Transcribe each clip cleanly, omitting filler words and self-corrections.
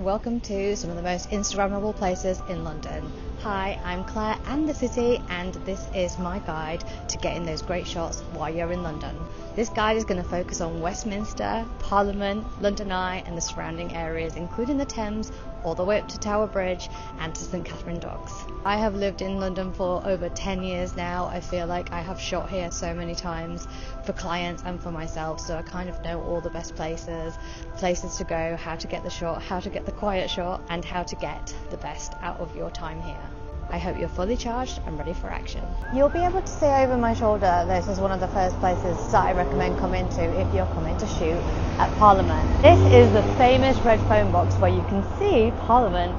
welcome to some of the most Instagrammable places in London. Hi, I'm Claire and the city, and this is my guide to getting those great shots while you're in London. This guide is going to focus on Westminster, Parliament, London Eye and the surrounding areas, including the Thames, all the way up to Tower Bridge and to St Katharine Docks. I have lived in London for over 10 years now. I feel like I have shot here so many times for clients and for myself, so I kind of know all the best places to go, how to get the shot, how to get the quiet shot, and how to get the best out of your time here. I hope you're fully charged and ready for action. You'll be able to see over my shoulder, this is one of the first places that I recommend coming to if you're coming to shoot at Parliament. This is the famous red phone box where you can see Parliament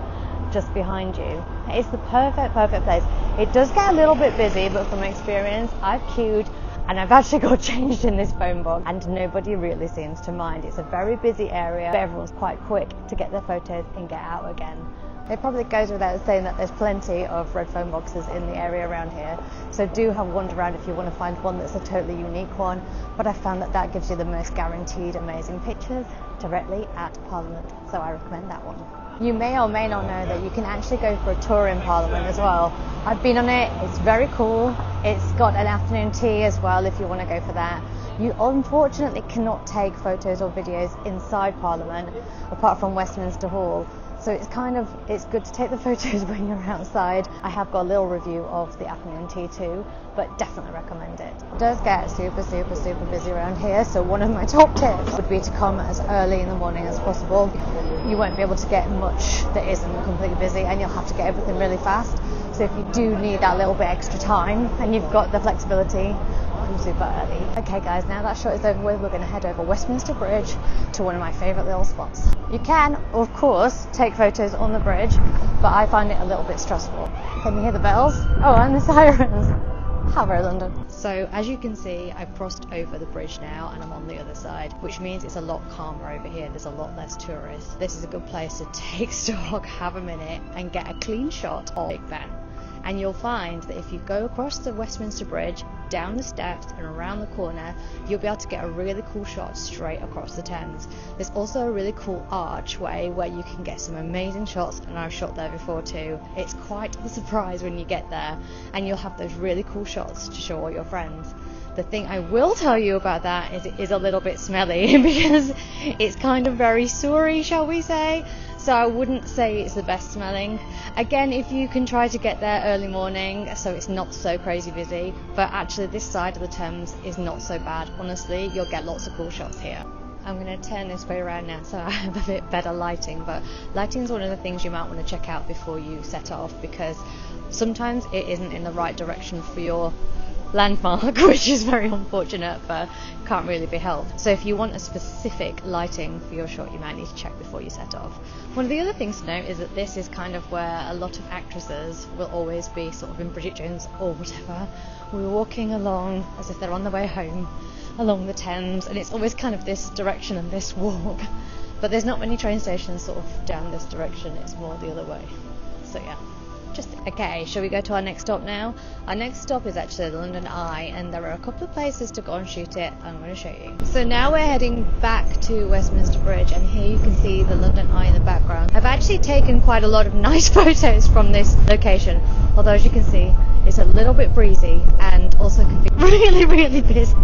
just behind you. It's the perfect place. It does get a little bit busy, but from experience, I've queued and I've actually got changed in this phone box and nobody really seems to mind. It's a very busy area, but everyone's quite quick to get their photos and get out again. It probably goes without saying that there's plenty of red phone boxes in the area around here, so do have a wander around if you want to find one that's a totally unique one, but I found that gives you the most guaranteed amazing pictures directly at Parliament, so I recommend that one. You may or may not know that you can actually go for a tour in Parliament as well. I've been on it, it's very cool. It's got an afternoon tea as well if you want to go for that. You unfortunately cannot take photos or videos inside Parliament apart from Westminster Hall. So it's good to take the photos when you're outside. I have got a little review of the afternoon tea too, but definitely recommend it. It does get super busy around here, so one of my top tips would be to come as early in the morning as possible. You won't be able to get much that isn't completely busy, and you'll have to get everything really fast. So if you do need that little bit extra time and you've got the flexibility, come super early. Okay guys, now that shot is over with, we're going to head over Westminster Bridge to one of my favourite little spots. You can, of course, take photos on the bridge, but I find it a little bit stressful. Can you hear the bells? Oh, and the sirens. How very London. So as you can see, I've crossed over the bridge now and I'm on the other side, which means it's a lot calmer over here. There's a lot less tourists. This is a good place to take stock, have a minute and get a clean shot of Big Ben. And you'll find that if you go across the Westminster Bridge, down the steps and around the corner, you'll be able to get a really cool shot straight across the Thames. There's also a really cool archway where you can get some amazing shots, and I've shot there before too. It's quite a surprise when you get there, and you'll have those really cool shots to show all your friends. The thing I will tell you about that is it is a little bit smelly because it's kind of very sewery, shall we say. So I wouldn't say it's the best smelling. Again, if you can try to get there early morning so it's not so crazy busy, but actually this side of the Thames is not so bad. Honestly, you'll get lots of cool shots here. I'm going to turn this way around now so I have a bit better lighting, but lighting is one of the things you might want to check out before you set off, because sometimes it isn't in the right direction for your landmark, which is very unfortunate but can't really be helped. So if you want a specific lighting for your shot, you might need to check before you set off. One of the other things to note is that this is kind of where a lot of actresses will always be, sort of in Bridget Jones or whatever. We're walking along as if they're on their way home along the Thames, and it's always kind of this direction and this walk, but there's not many train stations sort of down this direction, it's more the other way. So yeah. Okay, shall we go to our next stop now? Our next stop is actually the London Eye, and there are a couple of places to go and shoot it. I'm going to show you. So now we're heading back to Westminster Bridge, and here you can see the London Eye in the background. I've actually taken quite a lot of nice photos from this location, although as you can see, it's a little bit breezy and also can be really busy.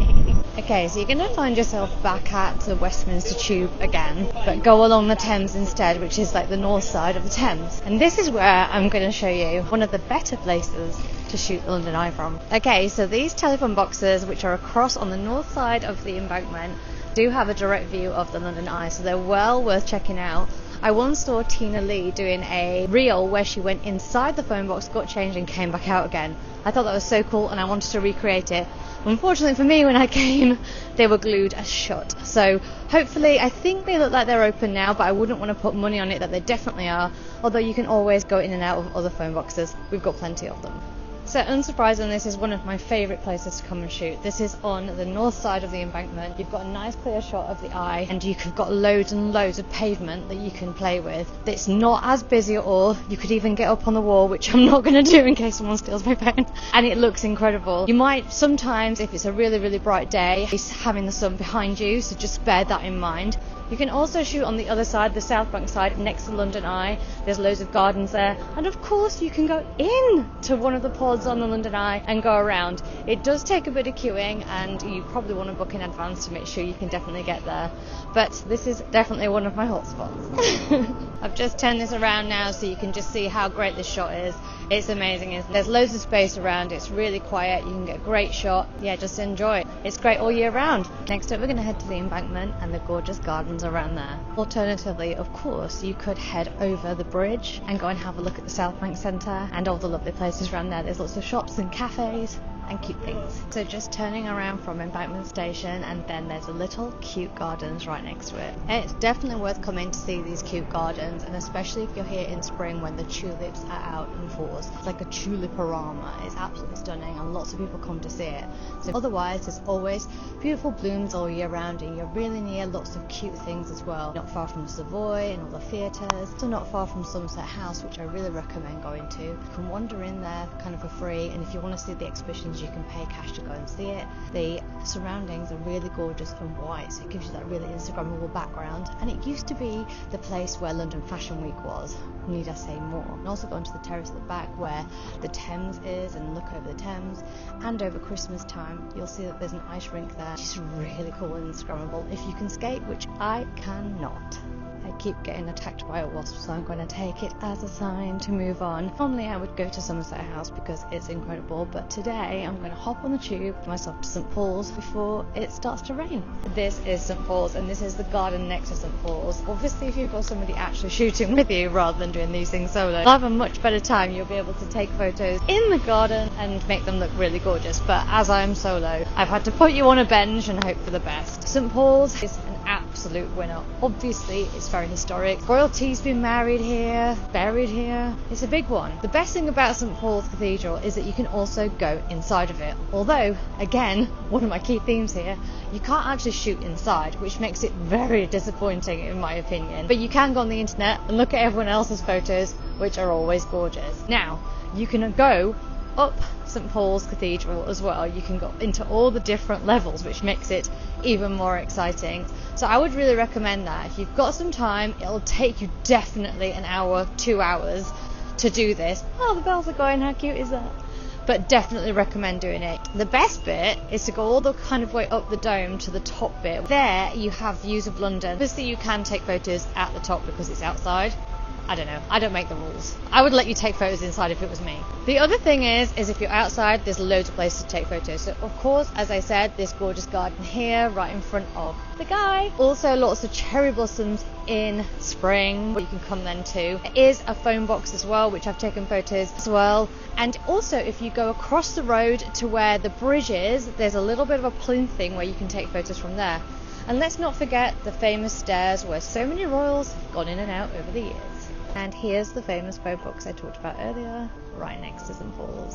Okay, so you're going to find yourself back at the Westminster Tube again, but go along the Thames instead, which is like the north side of the Thames. And this is where I'm going to show you one of the better places to shoot the London Eye from. Okay, so these telephone boxes, which are across on the north side of the Embankment, do have a direct view of the London Eye, so they're well worth checking out. I once saw Tina Lee doing a reel where she went inside the phone box, got changed and came back out again. I thought that was so cool and I wanted to recreate it. Unfortunately for me, when I came, they were glued shut. So hopefully, I think they look like they're open now, but I wouldn't want to put money on it that they definitely are, although you can always go in and out of other phone boxes. We've got plenty of them. So unsurprisingly, this is one of my favourite places to come and shoot. This is on the north side of the Embankment. You've got a nice clear shot of the Eye, and you've got loads and loads of pavement that you can play with. It's not as busy at all. You could even get up on the wall, which I'm not going to do in case someone steals my phone. And it looks incredible. You might sometimes, if it's a really bright day, be having the sun behind you, so just bear that in mind. You can also shoot on the other side, the South Bank side, next to London Eye. There's loads of gardens there, and of course you can go in to one of the pods on the London Eye and go around. It does take a bit of queuing, and you probably want to book in advance to make sure you can definitely get there, but this is definitely one of my hotspots. I've just turned this around now so you can just see how great this shot is. It's amazing, isn't it? There's loads of space around, it's really quiet, you can get a great shot. Yeah, just enjoy it. It's great all year round. Next up we're going to head to the Embankment and the gorgeous gardens around there. Alternatively, of course, you could head over the bridge and go and have a look at the South Bank Centre and all the lovely places around there. There's lots of shops and cafes and cute things. So just turning around from Embankment Station, and then there's a little cute gardens right next to it. And it's definitely worth coming to see these cute gardens, and especially if you're here in spring when the tulips are out in force. It's like a tuliparama. It's absolutely stunning, and lots of people come to see it. So otherwise, there's always beautiful blooms all year round, and you're really near lots of cute things as well. Not far from Savoy and all the theatres, so not far from Somerset House, which I really recommend going to. You can wander in there kind of for free, and if you want to see the exhibitions, you can pay cash to go and see it. The surroundings are really gorgeous and white, so it gives you that really Instagrammable background, and it used to be the place where London Fashion Week was, need I say more. And also go onto the terrace at the back where the Thames is and look over the Thames, and over Christmas time you'll see that there's an ice rink there. It's really cool and Instagrammable if you can skate, which I cannot. I keep getting attacked by a wasp, so I'm going to take it as a sign to move on. Normally I would go to Somerset House because it's incredible, but today I'm going to hop on the tube myself to St Paul's before it starts to rain. This is St Paul's, and this is the garden next to St Paul's. Obviously if you've got somebody actually shooting with you rather than doing these things solo, you'll have a much better time. You'll be able to take photos in the garden and make them look really gorgeous, but as I'm solo, I've had to put you on a bench and hope for the best. St Paul's is an absolute winner. Obviously it's very historic. Royalty's been married here, buried here. It's a big one. The best thing about St Paul's Cathedral is that you can also go inside of it. Although, again, one of my key themes here, you can't actually shoot inside, which makes it very disappointing in my opinion. But you can go on the internet and look at everyone else's photos, which are always gorgeous. Now, you can go up St Paul's Cathedral as well. You can go into all the different levels, which makes it even more exciting. So I would really recommend that. If you've got some time, it'll take you definitely an hour, 2 hours to do this. Oh, the bells are going, how cute is that? But definitely recommend doing it. The best bit is to go all the kind of way up the dome to the top bit. There you have views of London. Obviously you can take photos at the top because it's outside. I don't know, I don't make the rules. I would let you take photos inside if it was me. The other thing is if you're outside, there's loads of places to take photos. So of course, as I said, this gorgeous garden here right in front of the guy. Also lots of cherry blossoms in spring, you can come then too. There is a phone box as well, which I've taken photos as well. And also if you go across the road to where the bridge is, there's a little bit of a plinth thing where you can take photos from there. And let's not forget the famous stairs where so many royals have gone in and out over the years. And here's the famous phone box I talked about earlier, right next to St Paul's.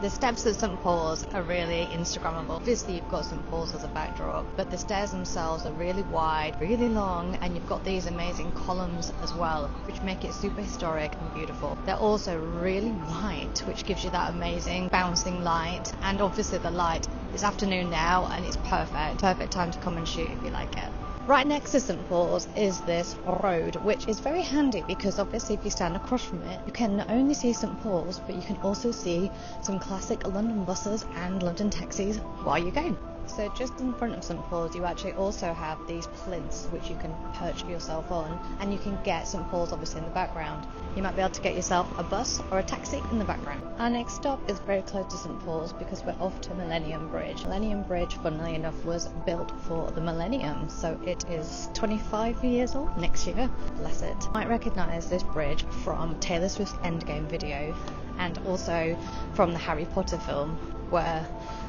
The steps at St Paul's are really Instagrammable. Obviously you've got St Paul's as a backdrop, but the stairs themselves are really wide, really long, and you've got these amazing columns as well, which make it super historic and beautiful. They're also really white, which gives you that amazing bouncing light, and obviously the light is afternoon now and it's perfect time to come and shoot if you like it. Right next to St Paul's is this road, which is very handy because obviously if you stand across from it, you can not only see St Paul's, but you can also see some classic London buses and London taxis while you're going. So just in front of St Paul's, you actually also have these plinths which you can perch yourself on, and you can get St Paul's obviously in the background. You might be able to get yourself a bus or a taxi in the background. Our next stop is very close to St Paul's because we're off to Millennium Bridge. Millennium Bridge, funnily enough, was built for the Millennium, so it is 25 years old next year. Bless it. You might recognise this bridge from Taylor Swift's Endgame video, and also from the Harry Potter film, where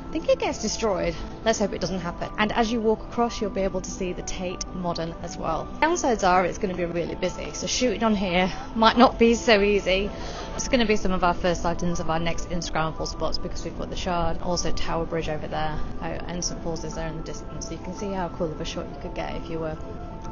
I think it gets destroyed. Let's hope it doesn't happen. And as you walk across, you'll be able to see the Tate Modern as well. Downsides are it's going to be really busy, so shooting on here might not be so easy, It's going to be some of our first sightings of our next Instagrammable spots, because we've got the Shard, also Tower Bridge over there, and St Paul's is there in the distance, so you can see how cool of a shot you could get if you were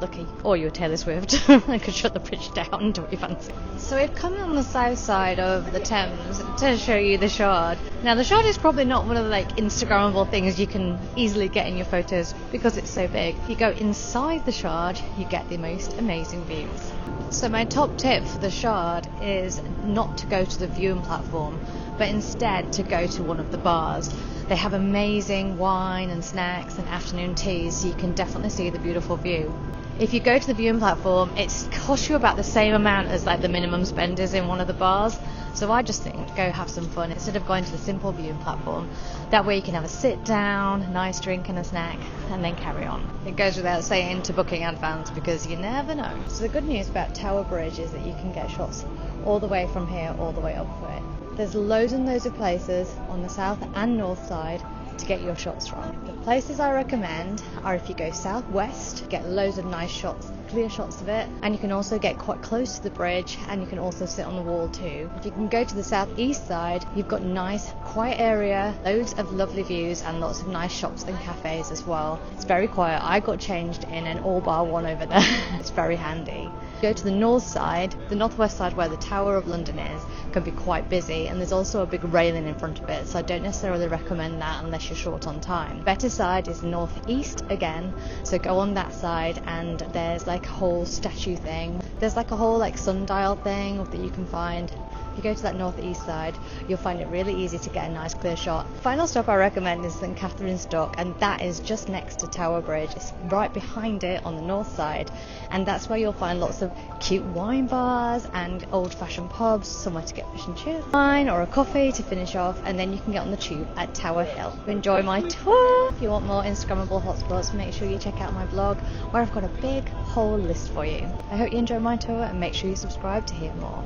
lucky, or you were Taylor Swift. I could shut the bridge down and do what you fancy. So we've come on the south side of the Thames to show you the Shard. Now the Shard is probably not one of the Instagrammable things you can easily get in your photos because it's so big. If you go inside the Shard, you get the most amazing views. So my top tip for the Shard is not to go to the viewing platform, but instead to go to one of the bars. They have amazing wine and snacks and afternoon teas, so you can definitely see the beautiful view. If you go to the viewing platform, it costs you about the same amount as the minimum spend is in one of the bars. So I just think go have some fun instead of going to the simple viewing platform. That way you can have a sit down, a nice drink and a snack, and then carry on. It goes without saying to book in advance, because you never know. So the good news about Tower Bridge is that you can get shots all the way from here all the way up for it. There's loads and loads of places on the south and north side to get your shots from. The places I recommend are if you go southwest, get loads of nice shots, clear shots of it, and you can also get quite close to the bridge, and you can also sit on the wall too. If you can go to the southeast side, you've got nice quiet area, loads of lovely views and lots of nice shops and cafes as well. It's very quiet. I got changed in an all bar one over there. It's very handy. Go to the north side, the northwest side where the Tower of London is, can be quite busy, and there's also a big railing in front of it, so I don't necessarily recommend that unless you're short on time. Better side is northeast again, so go on that side, and there's a whole statue thing. There's a whole sundial thing that you can find. If you go to that northeast side, you'll find it really easy to get a nice clear shot. Final stop I recommend is St Katharine's Dock, and that is just next to Tower Bridge. It's right behind it on the north side, and that's where you'll find lots of cute wine bars and old-fashioned pubs, somewhere to get fish and chips, wine or a coffee to finish off, and then you can get on the tube at Tower Hill. Enjoy my tour! If you want more Instagrammable hotspots, make sure you check out my blog, where I've got a big whole list for you. I hope you enjoy my tour, and make sure you subscribe to hear more.